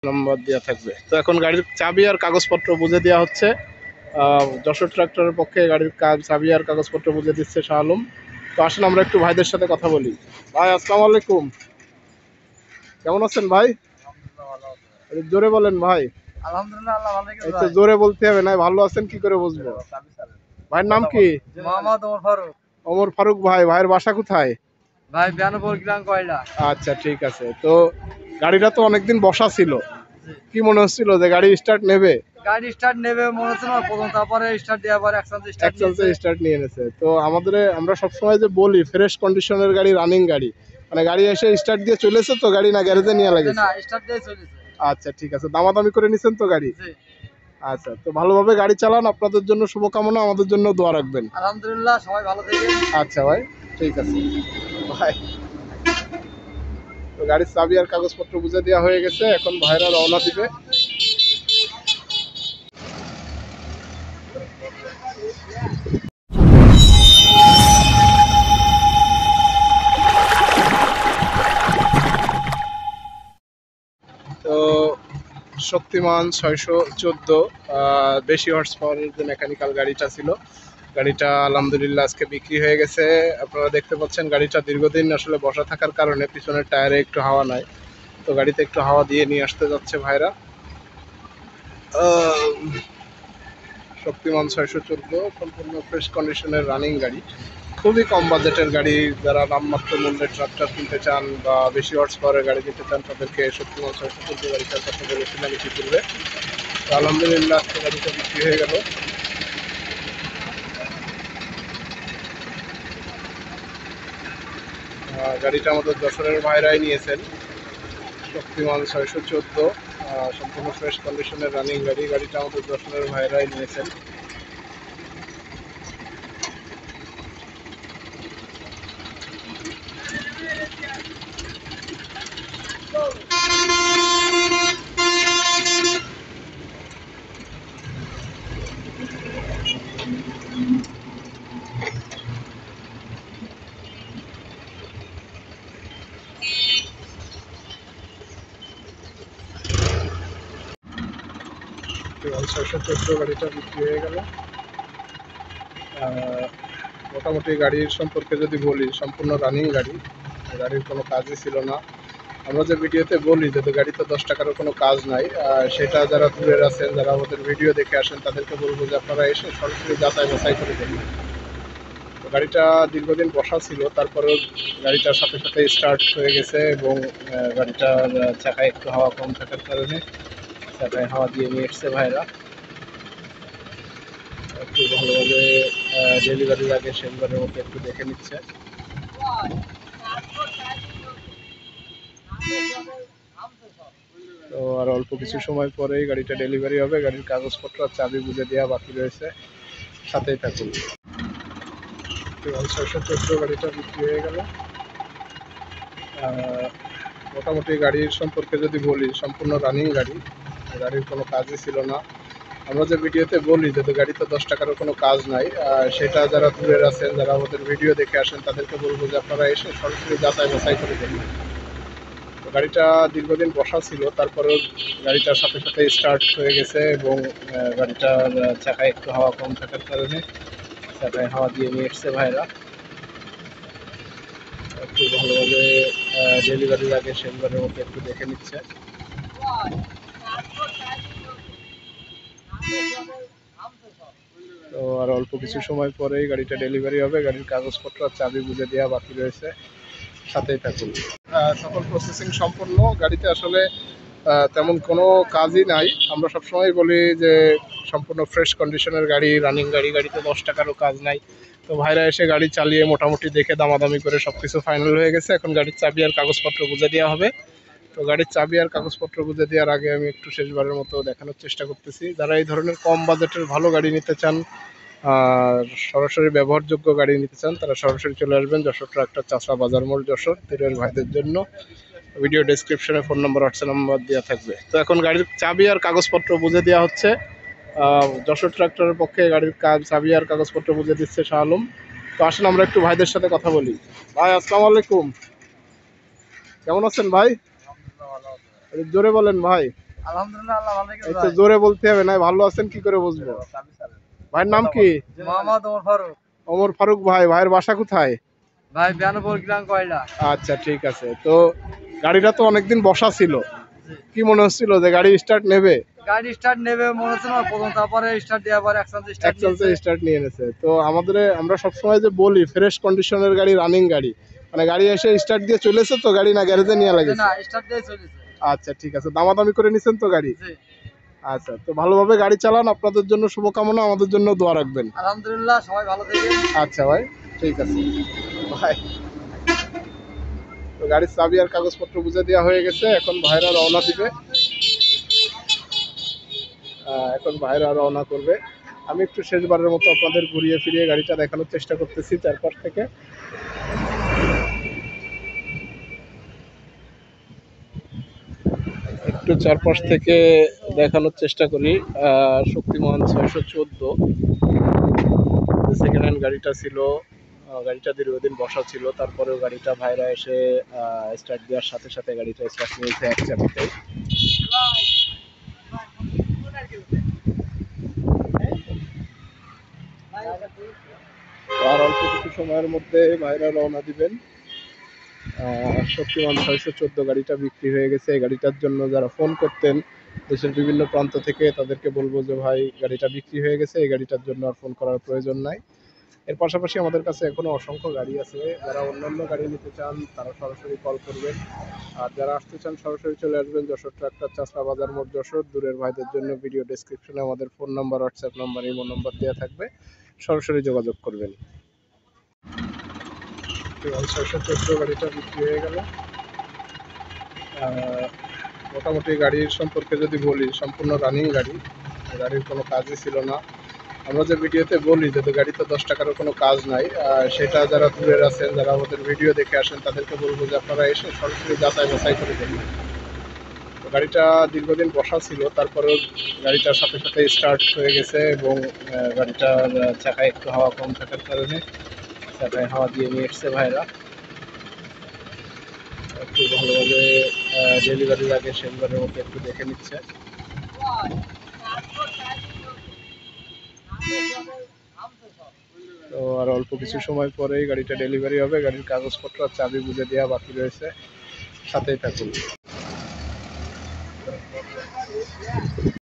নম্বর দেওয়া থাকবে। তো এখন গাড়ির চাবি আর কাগজপত্র বুঝে দেওয়া হচ্ছে। যশোর ট্রাক্টরের পক্ষে গাড়ির চাবি আর কাগজপত্র বুঝে দিচ্ছে শাহ আলম। তো আসেন আমরা একটু ভাইদের সাথে কথা বলি। ভাই আসসালামু আলাইকুম, কেমন আছেন ভাই? জোরে বলেন ভাই। আলহামদুলিল্লাহ আল্লাহ ভালো রেখেছে এই তো ভাই। জোরে বলতে হবে, না ভালো আছেন কি করে বুঝবো? ভাইয়ের নাম কি? মোহাম্মদ ওমর ফারুক। ওমর ফারুক ভাই। ভাইয়ের বাসা কোথায়? ভাই বিয়ানপুর গ্রাম কয়লা। আচ্ছা ঠিক আছে। তো গাড়িটা তো অনেকদিন বসা ছিল, কি মনে হচ্ছিল যে গাড়ি স্টার্ট নেবে? গাড়ি স্টার্ট নেবে মনে হচ্ছে না প্রথম, তারপরে স্টার্ট দেওয়ার পরে একসাথে স্টার্ট নিয়ে এনেছে। তো আমরা সবসময় যে বলি ফ্রেশ কন্ডিশনের গাড়ি, রানিং গাড়ি, মানে গাড়ি এসে স্টার্ট দিয়ে চলেছে তো গাড়ি, না গ্যারেজে নিয়ে লাগে? না, স্টার্ট দিয়ে চলেছে। আচ্ছা ঠিক আছে, দামাদামি করে নিছেন তো গাড়ি? জি। আচ্ছা, তো ভালোভাবে গাড়ি চালান, আপনাদের জন্য শুভকামনা, আমাদের জন্য দোয়া রাখবেন। আলহামদুলিল্লাহ সবাই ভালো থাকেন। আচ্ছা ভাই, ঠিক আছে ভাই। তো গাড়ির চাবি আর কাগজপত্র বুঝে দেওয়া হয়ে গেছে, এখন ভাইরা রওনা দিবে। তো শক্তিমান 614 বেশি হর্স পাওয়ারের যে মেকানিক্যাল গাড়িটা ছিল, গাড়িটা আলহামদুলিল্লাহ আজকে বিক্রি হয়ে গেছে। আপনারা দেখতে পাচ্ছেন গাড়িটা দীর্ঘদিন আসলে বসা থাকার কারণে পিছনের টায়ারে একটু হাওয়া নাই, তো গাড়িতে একটু হাওয়া দিয়ে নিয়ে আসতে যাচ্ছে ভাইরা। শক্তিমান 614 সম্পূর্ণ ফ্রেশ কন্ডিশনের রানিং গাড়ি, খুবই কম বাজেটের গাড়ি। যারা নামমাত্র মূল্যের ট্রাক্টর কিনতে চান বা বেশি হর্স পাওয়ারের গাড়ি কিনতে চান, তাদেরকে শক্তিমান 614 গাড়িটার কথা বলেছিলাম ইতিপূর্বে। তো আলহামদুলিল্লাহ আজকে গাড়িটা বিক্রি হয়ে গেল। গাড়িটা আমাদের যশোরের ভাইরাই নিয়েছেন, শক্তিমান 614 সম্পূর্ণ ফ্রেশ কন্ডিশনের রানিং গাড়ি। গাড়িটা আমাদের যশোরের ভাইরাই নিয়েছেন। শক্তিমান 614 গাড়িটা বিক্রি হয়ে গেল। মোটামুটি গাড়ির সম্পর্কে যদি বলি, সম্পূর্ণ রানিং গাড়ি, গাড়ির কোনো কাজই ছিল না। আমরা যে ভিডিওতে বলি যে গাড়িতে 10 টাকারও কোনো কাজ নাই, সেটা যারা দূরের আছেন, যারা আমাদের ভিডিও দেখে আসেন, তাদেরকে বলবো যে আপনারা এসে সরাসরি যাচাই বাছাই করে দেখুন। তো গাড়িটা দীর্ঘদিন বসা ছিল, তারপরেও গাড়িটার সাথে সাথে স্টার্ট হয়ে গেছে এবং গাড়িটার চাকায় একটু হাওয়া কম থাকার কারণে চাকায় হাওয়া দিয়ে নিয়ে এসছে ভাইরা। একটু ভালোভাবে ডেলিভারির আগে শেষবারের মতো একটু দেখে নিচ্ছে। তো আর অল্প কিছু সময় পরেই গাড়িটা ডেলিভারি হবে। গাড়ির কাগজপত্র আর চাবি বুঝে দেওয়া বাকি রয়েছে, সাথেই থাকুন। 614 গাড়িটা বিক্রি হয়ে গেল। মোটামুটি গাড়ির সম্পর্কে যদি বলি, সম্পূর্ণ রানিং গাড়ি, গাড়ির কোনো কাজই ছিল না। আমরা যে ভিডিওতে বলি যে গাড়িতে 10 টাকারও কোনো কাজ নাই, সেটা যারা দূরের আছেন, যারা আমাদের ভিডিও দেখে আসেন, তাদেরকে বলবো যে আপনারা এসে সরাসরি যাচাই বাছাই করে দেখুন। তো গাড়িটা দীর্ঘদিন বসা ছিল, তারপরেও গাড়িটার সাথে সাথে স্টার্ট হয়ে গেছে এবং গাড়িটার চাকায় একটু হাওয়া কম থাকার কারণে চাকায় হাওয়া দিয়ে নিয়ে এসছে ভাইরা। একটু ভালোভাবে ডেলিভারির আগে শেষবারের মতো একটু দেখে নিচ্ছে। তো আর অল্প কিছু সময় পরেই গাড়িটা ডেলিভারি হবে। গাড়ির কাগজপত্র আর চাবি বুঝে দেওয়া বাকি রয়েছে, সাথেই থাকুন। সকল প্রসেসিং সম্পন্ন। গাড়িতে আসলে তেমন কোনো কাজই নাই। আমরা সবসময় বলি যে সম্পূর্ণ ফ্রেশ কন্ডিশনের গাড়ি, রানিং গাড়ি, গাড়িতে 10 টাকারও কাজ নাই। তো ভাইরা এসে গাড়ি চালিয়ে মোটামুটি দেখে দামাদামি করে সব কিছু ফাইনাল হয়ে গেছে। এখন গাড়ির চাবি আর কাগজপত্র বুঝে দেওয়া হবে। তো গাড়ির চাবি আর কাগজপত্র বুঝে দেওয়ার আগে আমি একটু শেষবারের মতো দেখানোর চেষ্টা করতেছি। যারা এই ধরনের কম বাজেটের ভালো গাড়ি নিতে চান আর সরাসরি ব্যবহারযোগ্য গাড়ি নিতে চান, তারা সরাসরি চলে আসবেন যশোর ট্রাক্টর, চাচড়া বাজার মোড়, যশোর। তেলের ভাইদের জন্য ভিডিও ডেসক্রিপশনে ফোন নম্বর, হোয়াটসঅ্যাপ নাম্বার দেওয়া থাকবে। তো এখন গাড়ির চাবি আর কাগজপত্র বুঝে দেওয়া হচ্ছে। যশোর ট্রাক্টরের পক্ষে গাড়ির চাবি আর কাগজপত্র বুঝে দিচ্ছে শাহ আলম। তো আসেন আমরা একটু ভাইদের সাথে কথা বলি। ভাই আসসালামু আলাইকুম, কেমন আছেন ভাই? জোরে বলেন ভাই। আলহামদুলিল্লাহ, আল্লাহ ভালো রেখেছে এই তো ভাই। জোরে বলতে হবে, না ভালো আছেন কি করে বুঝবো? ভাইয়ের নাম কি? মোহাম্মদ ওমর ফারুক। ওমর ফারুক ভাই। ভাইয়ের বাসা কোথায়? ভাই বিয়ানপুর গ্রাম কয়লা। আচ্ছা ঠিক আছে। তো গাড়িটা তো অনেকদিন বসা ছিল, জি। কি মনে হচ্ছিল যে গাড়ি স্টার্ট নেবে? গাড়ি স্টার্ট নেবে মনে হচ্ছে না প্রথম, তারপরে স্টার্ট দেওয়ার পরে এক চান্স এক স্টার্ট চান্সে নিয়েছে। স্টার্ট নিয়ে এনেছে। তো আমরা সবসময় যে বলি ফ্রেশ কন্ডিশনের গাড়ি, রানিং গাড়ি, মানে গাড়ি এসে স্টার্ট দিয়ে চলেছে তো, গাড়ি না গ্যারেজে নিয়ে যে লাগেছে? না স্টার্ট দিয়ে চলেছে। আচ্ছা ঠিক আছে, দামাদামি করে নিছেন তো গাড়ি? জি। আচ্ছা, তো ভালোভাবে গাড়ি চালান, আপনাদের জন্য শুভকামনা, আমাদের জন্য দোয়া রাখবেন। আলহামদুলিল্লাহ, সবাই ভালো থাকেন। আচ্ছা ভাই, ঠিক আছে ভাই। তো গাড়ির চাবি আর কাগজপত্র বুঝে দেওয়া হয়ে গেছে, এখন ভাইরা রওনা দিবে। এখন ভাইরা রওনা করবে। আমি একটু শেষবারের মতো আপনাদের ঘুরিয়ে ফিরিয়ে গাড়িটা দেখানোর চেষ্টা করতেছি চারপাশ থেকে। একটু চারপাশ থেকে দেখানোর চেষ্টা করি। শক্তিমান 614 সেকেন্ড হ্যান্ড গাড়িটা ছিল। গাড়িটা দীর্ঘদিন বসা ছিল, তারপরেও গাড়িটা ভাইরা এসে স্টার্ট দেওয়ার সাথে সাথে গাড়িটা স্টার্ট নিয়েছে এক চাবিতে। আর অল্প কিছু সময়ের মধ্যে ভাইরা রওনা দিবেন। শক্তিমান 614 গাড়িটা বিক্রি হয়ে গেছে। এই গাড়িটার জন্য যারা ফোন করতেন দেশের বিভিন্ন প্রান্ত থেকে, তাদেরকে বলবো যে ভাই গাড়িটা বিক্রি হয়ে গেছে, এই গাড়িটার জন্য আর ফোন করার প্রয়োজন নাই। এর পাশাপাশি আমাদের কাছে এখনো অসংখ্য গাড়ি আছে। যারা অন্যান্য গাড়ি নিতে চান তারা সরাসরি কল করবেন, আর যারা আসতে চান সরাসরি চলে আসবেন যশোর ট্রাক্টর, চাচরা বাজার মোড়, যশোর। দূরের ভাইদের জন্য ভিডিও ডেসক্রিপশনে আমাদের phone number, WhatsApp number, imo number দেওয়া থাকবে, সরাসরি যোগাযোগ করবেন। 614 গাড়িটা বিক্রি হয়ে গেল। মোটামুটি গাড়ির সম্পর্কে যদি বলি, সম্পূর্ণ রানিং গাড়ি, গাড়ির কোনো কাজই ছিল না। আমরা যে ভিডিওতে বলি যে গাড়িতে 10 টাকারও কোনো কাজ নাই, সেটা যারা দূরের আছেন, যারা আমাদের ভিডিও দেখে আসেন, তাদেরকে বলবো যে আপনারা এসে সরাসরি যাচাই বাছাই করে দেখবেন। তো গাড়িটা দীর্ঘদিন বসা ছিল, তারপরেও গাড়িটার সাথে সাথে স্টার্ট হয়ে গেছে, এবং গাড়িটার চাকায় একটু হাওয়া কম থাকার কারণে চাকায় হাওয়া দিয়ে নিয়ে এসছে ভাইরা। একটু ভালোভাবে ডেলিভারির আগে শেষবারের মতো একটু দেখে নিচ্ছে। তো আর অল্প কিছু সময় পরেই গাড়িটা ডেলিভারি হবে। গাড়ির কাগজপত্র আর চাবি বুঝে দেওয়া বাকি রয়েছে, সাথেই থাকুন।